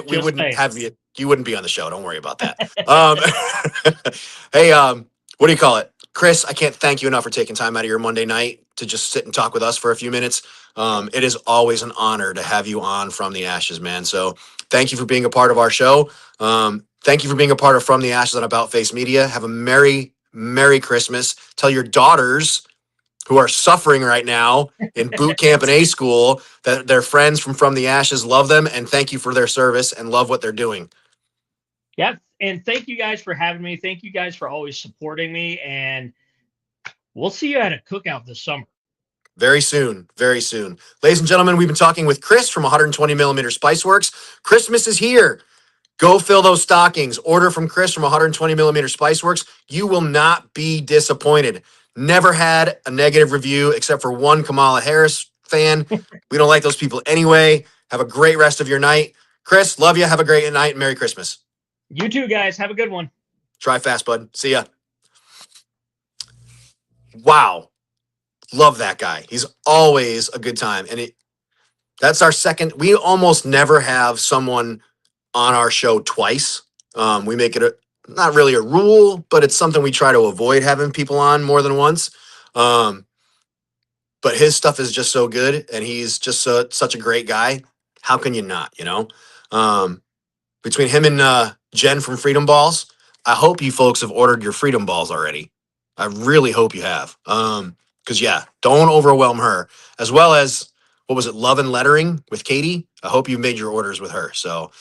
We wouldn't have you. You wouldn't be on the show. Don't worry about that. Hey, what do you call it? Chris, I can't thank you enough for taking time out of your Monday night to just sit and talk with us for a few minutes. It is always an honor to have you on From the Ashes, man. So thank you for being a part of our show. Thank you for being a part of From the Ashes on About Face Media. Have a Merry Christmas. Tell your daughters who are suffering right now in boot camp and A school that their friends from the Ashes love them, and thank you for their service and love what they're doing. Yeah. And thank you guys for having me. Thank you guys for always supporting me. And we'll see you at a cookout this summer. Very soon. Very soon. Ladies and gentlemen, we've been talking with Chris from 120 millimeter Spiceworks. Christmas is here. Go fill those stockings. Order from Chris from 120 millimeter Spiceworks. You will not be disappointed. Never had a negative review except for one Kamala Harris fan. We don't like those people anyway. Have a great rest of your night. Chris, love you. Have a great night and Merry Christmas. You too, guys. Have a good one. Try fast, bud. See ya. Wow. Love that guy. He's always a good time. And that's our second. We almost never have someone on our show twice. We make it not really a rule, but it's something we try to avoid having people on more than once. But his stuff is just so good, and he's just such a great guy. How can you not, between him and Jen from Freedom Balls, I hope you folks have ordered your Freedom Balls already. I really hope you have. Because, yeah, don't overwhelm her. As well as, what was it, Love and Lettering with Katie? I hope you made your orders with her. So,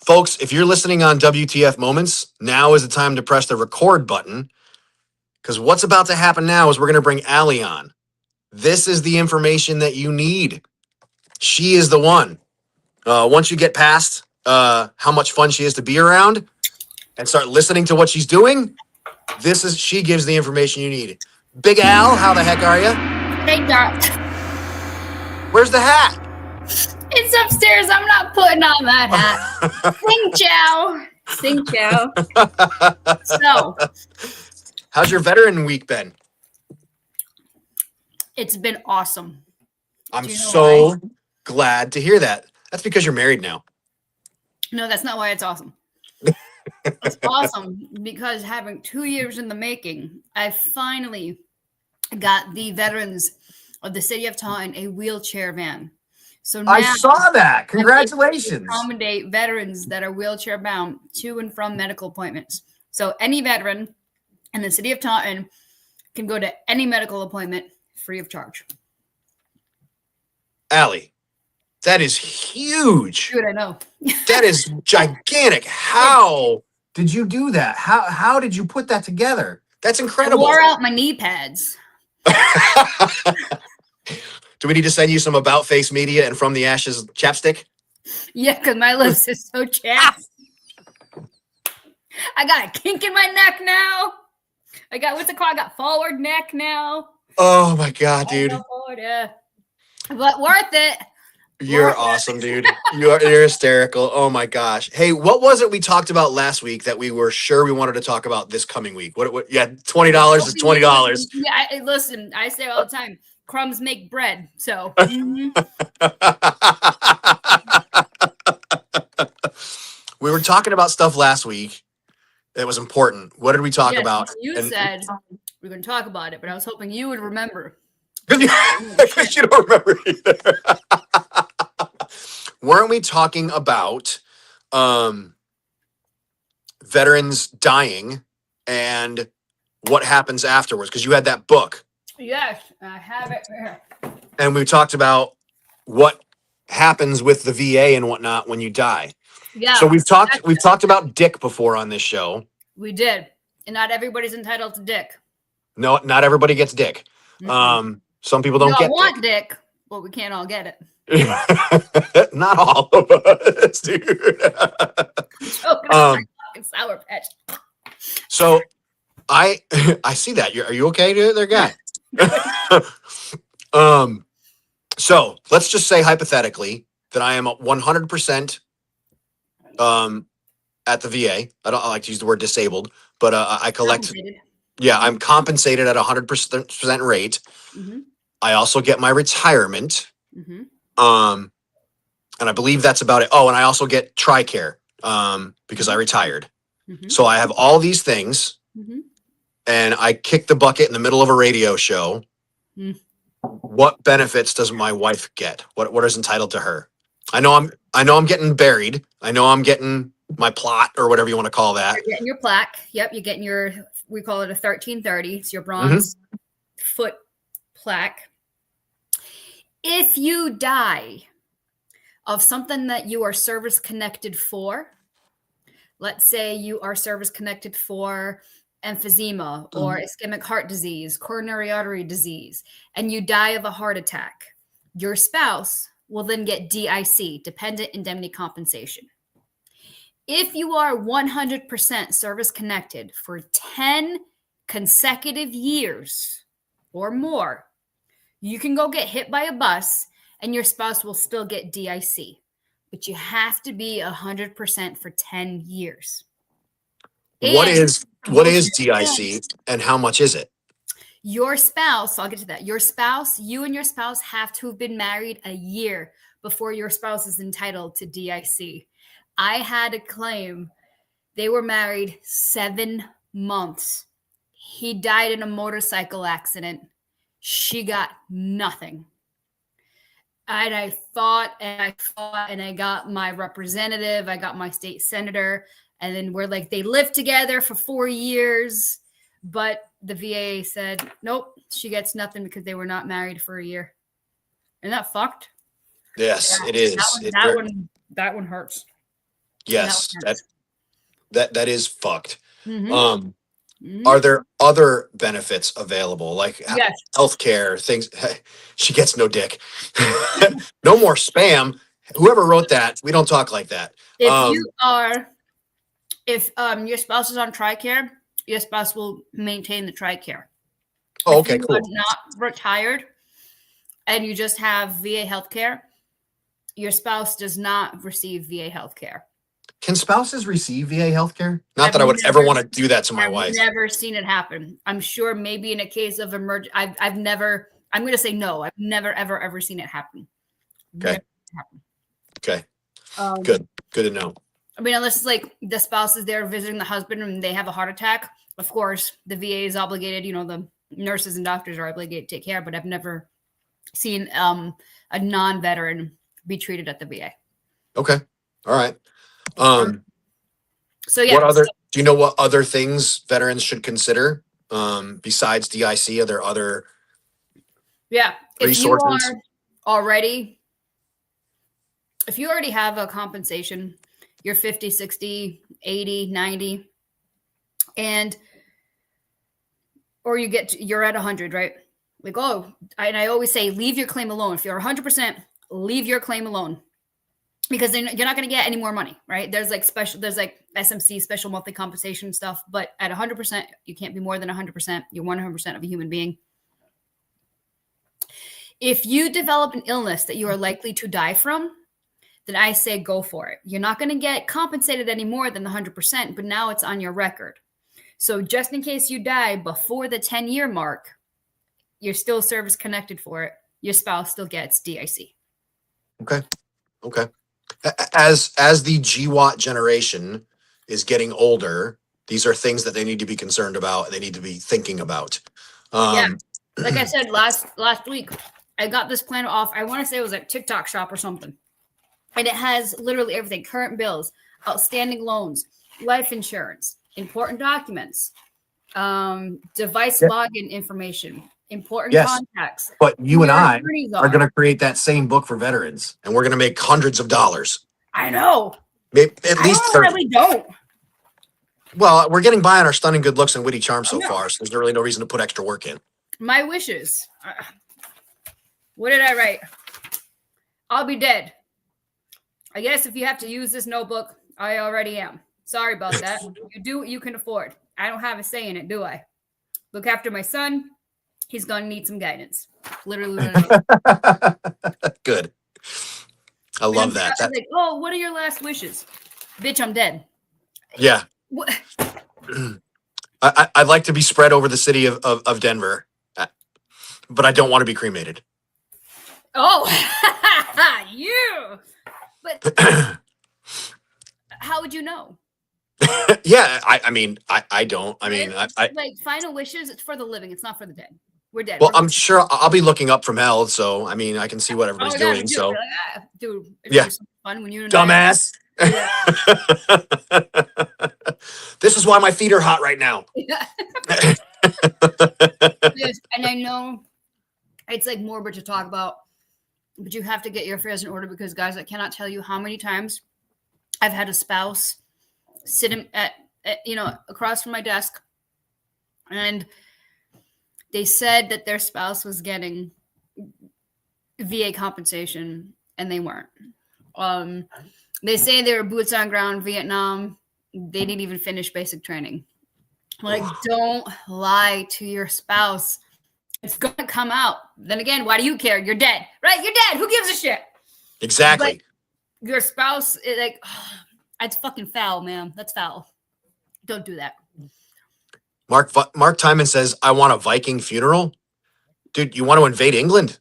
folks, if you're listening on WTF Moments, now is the time to press the record button, because what's about to happen now is we're going to bring Allie on. This is the information that you need. She is the one. Once you get past how much fun she is to be around and start listening to what she's doing, she gives the information you need. Big Al, how the heck are you? Hey, Doc. Where's the hat? It's upstairs. I'm not putting on that hat. Sing ciao. Sing ciao. So, how's your veteran week been? It's been awesome. I'm so glad to hear that. That's because you're married now. No, that's not why it's awesome. It's awesome because having 2 years in the making, I finally got the veterans of the city of Taunton a wheelchair van. So now I saw that. to Congratulations. accommodate veterans that are wheelchair bound to and from medical appointments. So any veteran in the city of Taunton can go to any medical appointment free of charge. Allie, that is huge. Dude, I know. That is gigantic. How did you do that? How did you put that together? That's I incredible. wore out my knee pads. Do we need to send you some About Face Media and From the Ashes chapstick? Yeah, because my lips is so chapped. I got a kink in my neck now. I got, what's it called? I got forward neck now. Oh my God, dude. Forward, yeah. But worth it. You're awesome, dude. You're hysterical. Oh my gosh. Hey, what was it we talked about last week that we were sure we wanted to talk about this coming week? What yeah, $20 is $20. Yeah, listen, I say all the time, crumbs make bread. So We were talking about stuff last week that was important. What did we talk about? You said we're going to talk about it, but I was hoping you would remember. Because you don't remember either. Weren't we talking about veterans dying and what happens afterwards? Because you had that book. Yes, I have it here. And we talked about what happens with the VA and whatnot when you die. Yeah. So we've talked about dick before on this show. We did. And not everybody's entitled to dick. No, not everybody gets dick. Mm-hmm. Some people don't get want dick, but we can't all get it. Not all of us, dude. Sour Patch. So I see that. Are you okay there, guy? So let's just say hypothetically that I am 100% at the VA. I don't like to use the word disabled, but I collect. Yeah, I'm compensated at 100% rate. Mm-hmm. I also get my retirement. Mm-hmm. And I believe that's about it. Oh, and I also get TRICARE because I retired. Mm-hmm. So I have all these things, and I kick the bucket in the middle of a radio show. Mm. What benefits does my wife get? What is entitled to her? I know I'm getting buried. I know I'm getting my plot or whatever you want to call that. You're getting your plaque. Yep, you're getting your, we call it a 1330. It's your bronze foot plaque. If you die of something that you are service connected for, let's say you are service connected for emphysema or ischemic heart disease, coronary artery disease, and you die of a heart attack, your spouse will then get DIC, dependent indemnity compensation. If you are 100% service connected for 10 consecutive years or more, you can go get hit by a bus and your spouse will still get DIC, but you have to be 100% for 10 years. What is DIC and how much is it? Your spouse, I'll get to that. Your spouse, you and your spouse have to have been married a year before your spouse is entitled to DIC. I had a claim. They were married 7 months. He died in a motorcycle accident. She got nothing. And I fought and I got my representative. I got my state senator. And then we're like, they lived together for 4 years. But the VA said, nope, she gets nothing because they were not married for a year. Isn't that fucked? Yes, it is. That one hurts. Yes, that is fucked. Mm-hmm. Are there other benefits available, like healthcare things? She gets no dick. No more spam. Whoever wrote that, we don't talk like that. If your spouse is on TRICARE, your spouse will maintain the TRICARE. Oh, okay, if you cool. are not retired and you just have VA healthcare, your spouse does not receive VA healthcare. Can spouses receive VA healthcare? Not that I would ever want to do that to my wife. I've never seen it happen. I'm sure maybe in a case of emergency. I've never. I'm going to say no. I've never ever seen it happen. Okay. Okay. Good to know. I mean, unless it's like the spouse is there visiting the husband and they have a heart attack, of course, the VA is obligated, the nurses and doctors are obligated to take care, but I've never seen a non-veteran be treated at the VA. Okay. All right. So yeah. Do you know what other things veterans should consider besides DIC? Are there other resources? If you already have a compensation, you're 50, 60, 80, 90, or you're at 100, right? Like, and I always say, leave your claim alone. If you're 100%, leave your claim alone, because then you're not going to get any more money, right? There's like SMC, special monthly compensation stuff, but at 100%, you can't be more than 100%. You're 100% of a human being. If you develop an illness that you are likely to die from, then I say go for it. You're not going to get compensated any more than the 100%, but now it's on your record. So just in case you die before the 10-year mark, you're still service connected for it. Your spouse still gets DIC. Okay. As the GWAT generation is getting older, these are things that they need to be concerned about. They need to be thinking about. Like I said last week, I got this plan off. I want to say it was like TikTok Shop or something. And it has literally everything: current bills, outstanding loans, life insurance, important documents, device login information, important contacts. But you and I are going to create that same book for veterans, and we're going to make hundreds of dollars. I know. Maybe at least 30. We don't. Well, we're getting by on our stunning good looks and witty charm so far, so there's really no reason to put extra work in. My wishes. What did I write? I'll be dead. I guess if you have to use this notebook, I already am. Sorry about that. You do what you can afford. I don't have a say in it, do I? Look after my son. He's going to need some guidance. Literally. Good. I love that. Like, what are your last wishes? Bitch, I'm dead. Yeah. What? I'd like to be spread over the city of Denver, but I don't want to be cremated. Oh, you. But how would you know? Yeah, I mean, I don't. I mean, I like final wishes. It's for the living. It's not for the dead. We're dead. Well, I'm sure I'll be looking up from hell, so I mean, I can see what everybody's doing. So, dude, it's fun when you dumbass. Yeah. This is why my feet are hot right now. Yes, and I know it's like morbid to talk about, but you have to get your affairs in order, because, guys, I cannot tell you how many times I've had a spouse sit at across from my desk, and they said that their spouse was getting VA compensation, and they weren't. They say they were boots on ground, Vietnam. They didn't even finish basic training. Like, don't lie to your spouse. It's going to come out. Then again, why do you care? You're dead, right? You're dead. Who gives a shit? Exactly. But your spouse, it's fucking foul, man. That's foul. Don't do that. Mark Timon says, I want a Viking funeral. Dude, you want to invade England?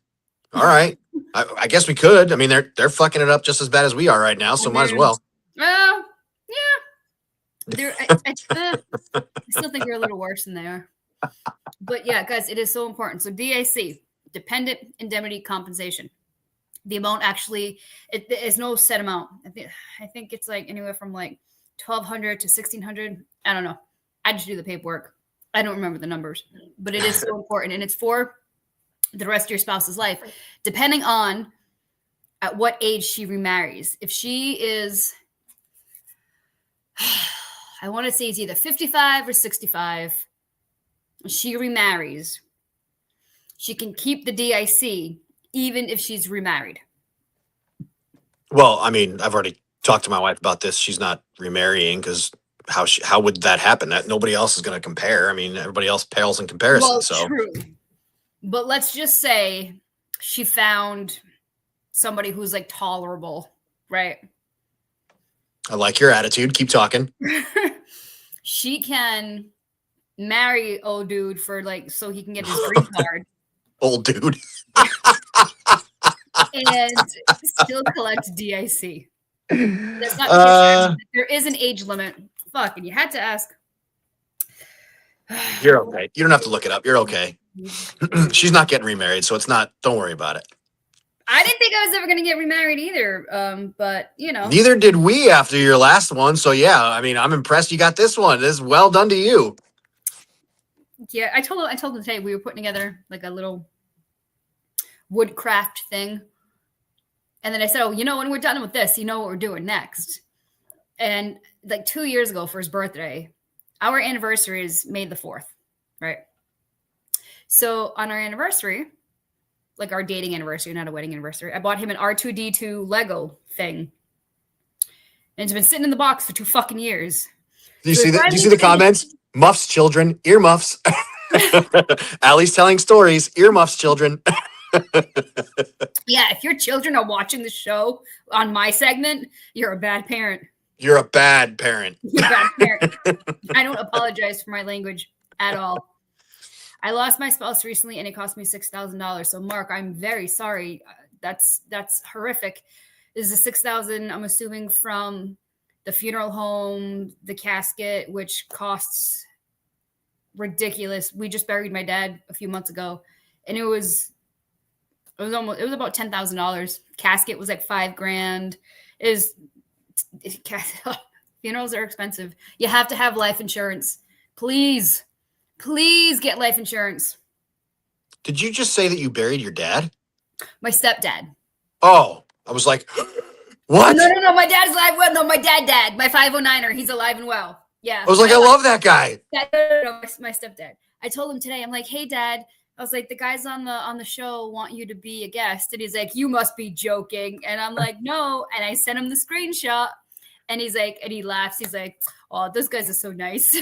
All right. I guess we could. I mean, they're fucking it up just as bad as we are right now, so might as well. Yeah. I still think you're a little worse than they are. But yeah, guys, it is so important. So DIC, dependent indemnity compensation. The amount actually, it is no set amount. I think it's like anywhere from like $1,200 to $1,600. I don't know. I just do the paperwork. I don't remember the numbers, but it is so important, and it's for the rest of your spouse's life, depending on at what age she remarries. If she is, I want to say it's either 55 or 65, she remarries, she can keep the DIC even if she's remarried. Well, I mean, I've already talked to my wife about this. She's not remarrying because how would that happen? That nobody else is going to compare. I mean, everybody else pales in comparison. Well, so true. But let's just say she found somebody who's like tolerable, right? I like your attitude. Keep talking. She can marry old dude for so he can get his green card. Old dude. And still collect DIC. That's not the case. There is an age limit. Fuck, and you had to ask. You're okay. You don't have to look it up. You're okay. She's not getting remarried, so it's not. Don't worry about it. I didn't think I was ever going to get remarried either. But you know, Neither did we after your last one. So yeah, I mean, I'm impressed you got this one. This is well done to you. Yeah, I told him today we were putting together like a little woodcraft thing, and then I said, "Oh, you know, when we're done with this, you know what we're doing next." And like 2 years ago for his birthday, our anniversary is May the 4th, right? So on our anniversary, like our dating anniversary, not a wedding anniversary, I bought him an R2D2 Lego thing. And it's been sitting in the box for 2 fucking years. Do you see the comments? Muffs, children, earmuffs. Allie's telling stories, earmuffs, children. Yeah, if your children are watching the show on my segment, you're a bad parent. You're a bad parent. You're a bad parent. I don't apologize for my language at all. I lost my spouse recently and it cost me $6,000. So Mark, I'm very sorry. That's horrific. This is $6,000, I'm assuming, from the funeral home, the casket, which costs ridiculous. We just buried my dad a few months ago, and it was about $10,000. Casket was like $5,000. Funerals are expensive. You have to have life insurance. Please get life insurance. Did you just say that you buried your dad? My stepdad. Oh, I was like, what? No, my dad's alive. Well, no, my dad, my 509er, he's alive and well. Yeah. I was like, I love that guy. No, my stepdad. I told him today, I'm like, hey, Dad. I was like, the guys on the show want you to be a guest. And he's like, you must be joking. And I'm like, no. And I sent him the screenshot. And he's like, and he laughs. He's like, oh, those guys are so nice.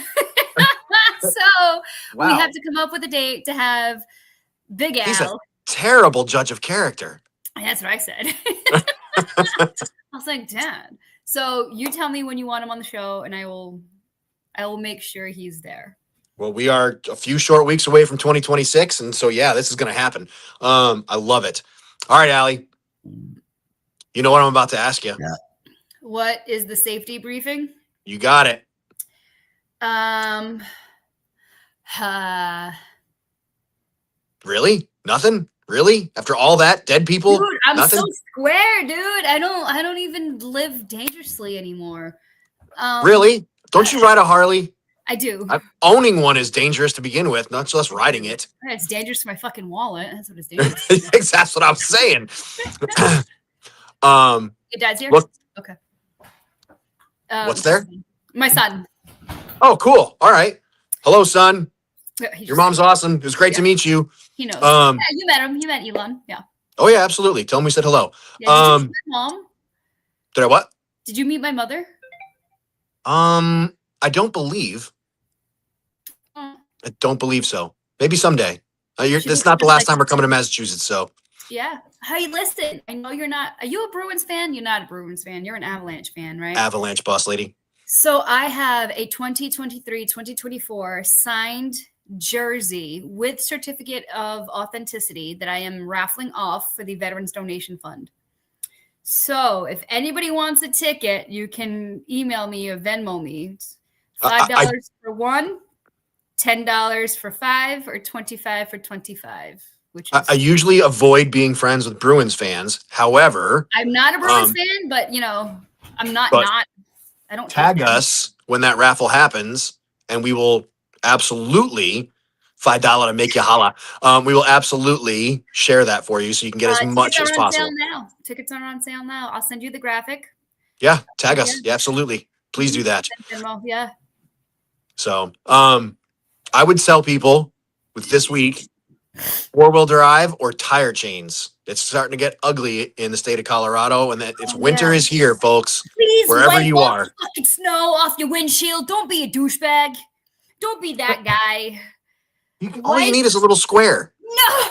So we have to come up with a date to have Big Al. He's a terrible judge of character. That's what I said. I was like, Dad. So you tell me when you want him on the show, and I will make sure he's there. Well, we are a few short weeks away from 2026, and so yeah, this is going to happen. I love it. All right, Allie. You know what I'm about to ask you? Yeah. What is the safety briefing? You got it. Really? Nothing? Really? After all that, dead people? Dude, I'm nothing? so square, dude. I don't even live dangerously anymore. Really? Don't you ride a Harley? I do. Owning one is dangerous to begin with, not just riding it. It's dangerous to my fucking wallet. That's what it's dangerous. That's what I'm saying. Your dad's here? Look, okay. What's there? My son. Oh, cool. All right. Hello, son. Your Your mom's awesome. It was great to meet you. He knows. Yeah, you met him. You met Elon. Yeah. Oh, yeah, absolutely. Tell him we said hello. Yeah, did you meet my mom? Did I what? Did you meet my mother? I don't believe. I don't believe so. Maybe someday. It's not the last time we're coming to Massachusetts, so. Yeah. Hey, listen, I know you're not. Are you a Bruins fan? You're not a Bruins fan. You're an Avalanche fan, right? Avalanche boss lady. So I have a 2023-2024 signed jersey with certificate of authenticity that I am raffling off for the Veterans Donation Fund. So if anybody wants a ticket, you can email me or Venmo me. $5 for one, $10 for five, or $25 for 25. Which is, I usually avoid being friends with Bruins fans. However, I'm not a Bruins fan, but I'm not. I don't tag us when that raffle happens, and we will absolutely $5 to make you holla. We will absolutely share that for you, so you can get as much as possible. Tickets are on sale now. I'll send you the graphic. Yeah, tag us. Yeah, absolutely. Please do that. Yeah. So, I would sell people with this week 4-wheel drive or tire chains. It's starting to get ugly in the state of Colorado, and that winter is here, folks. Please, wherever you are, the fucking snow off your windshield. Don't be a douchebag. Don't be that guy. All you need is a little square. No.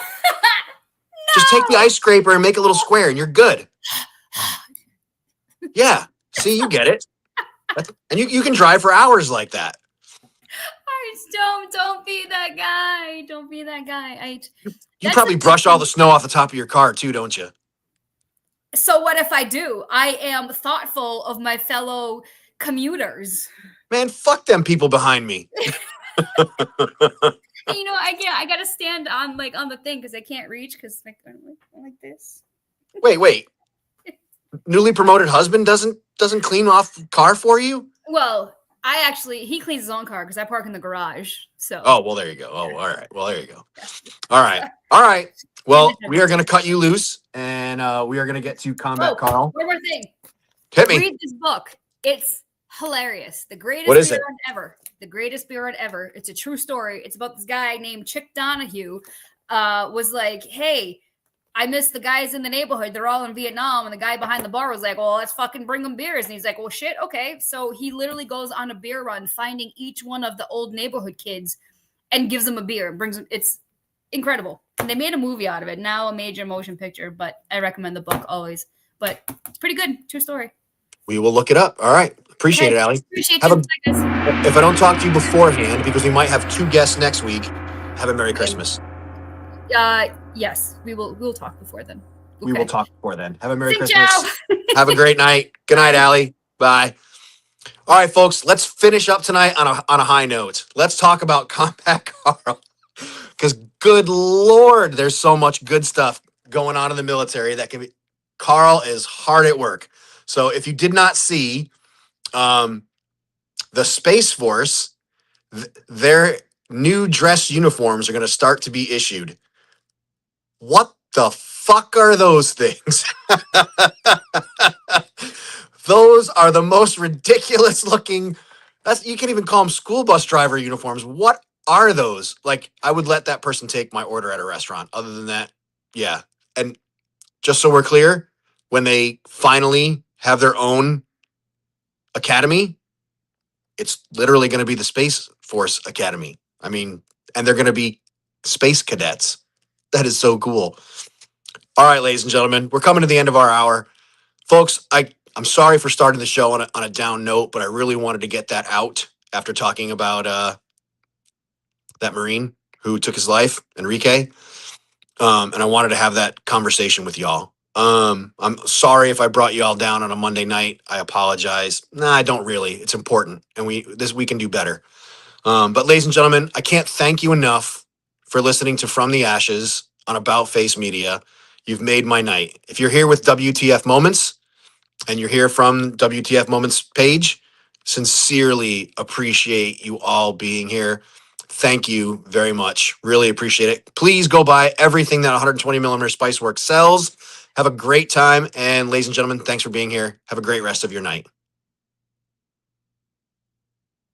Just take the ice scraper and make a little square, and you're good. Yeah. See, you get it. And you can drive for hours like that. Don't be that guy. Don't be that guy. You probably brush all the snow off the top of your car too, don't you? So what if I do? I am thoughtful of my fellow commuters. Man, fuck them people behind me. You know, I gotta stand on on the thing because I can't reach because I'm like this. Wait. Newly promoted husband doesn't clean off car for you? Well, he cleans his own car because I park in the garage. So. Oh, well, there you go. Oh, all right. Well, there you go. All right. Well, we are going to cut you loose, and we are going to get to Combat Carl. One more thing. Hit me. Read this book. It's hilarious. The greatest What is beer it? run ever. The greatest beer run ever. It's a true story. It's about this guy named Chick Donahue. Was like, hey, I miss the guys in the neighborhood. They're all in Vietnam. And the guy behind the bar was like, well, let's fucking bring them beers. And he's like, well, shit, okay. So he literally goes on a beer run, finding each one of the old neighborhood kids and gives them a beer and brings them. It's incredible. And they made a movie out of it. Now a major motion picture, but I recommend the book always. But it's pretty good. True story. We will look it up. All right. Appreciate it, Allie. Appreciate you. If I don't talk to you beforehand, because we might have 2 guests next week, have a Merry Christmas. Yes, we'll talk before then. Okay. We will talk before then. Have a Merry Sing Christmas. Have a great night. Good night, Allie. Bye. All right, folks, let's finish up tonight on a high note. Let's talk about Combat Carl. Because good Lord, there's so much good stuff going on in the military that can be. Carl is hard at work. So if you did not see the Space Force, their new dress uniforms are going to start to be issued. What the fuck are those things? Those are the most ridiculous looking. You can't even call them school bus driver uniforms. What are those? Like, I would let that person take my order at a restaurant. Other than that, yeah. And just so we're clear, when they finally have their own academy, it's literally going to be the Space Force Academy. I mean, and they're going to be space cadets. That is so cool. All right, ladies and gentlemen, we're coming to the end of our hour. Folks, I'm sorry for starting the show on a down note, but I really wanted to get that out after talking about that Marine who took his life, Enrique. And I wanted to have that conversation with y'all. I'm sorry if I brought you all down on a Monday night. I apologize. Nah, I don't really. It's important, and we can do better. But ladies and gentlemen, I can't thank you enough for listening to From the Ashes on About Face Media. You've made my night. If you're here with WTF Moments and you're here from WTF Moments page, sincerely appreciate you all being here. Thank you very much. Really appreciate it. Please go buy everything that 120 millimeter Spiceworks sells. Have a great time. And ladies and gentlemen, thanks for being here. Have a great rest of your night.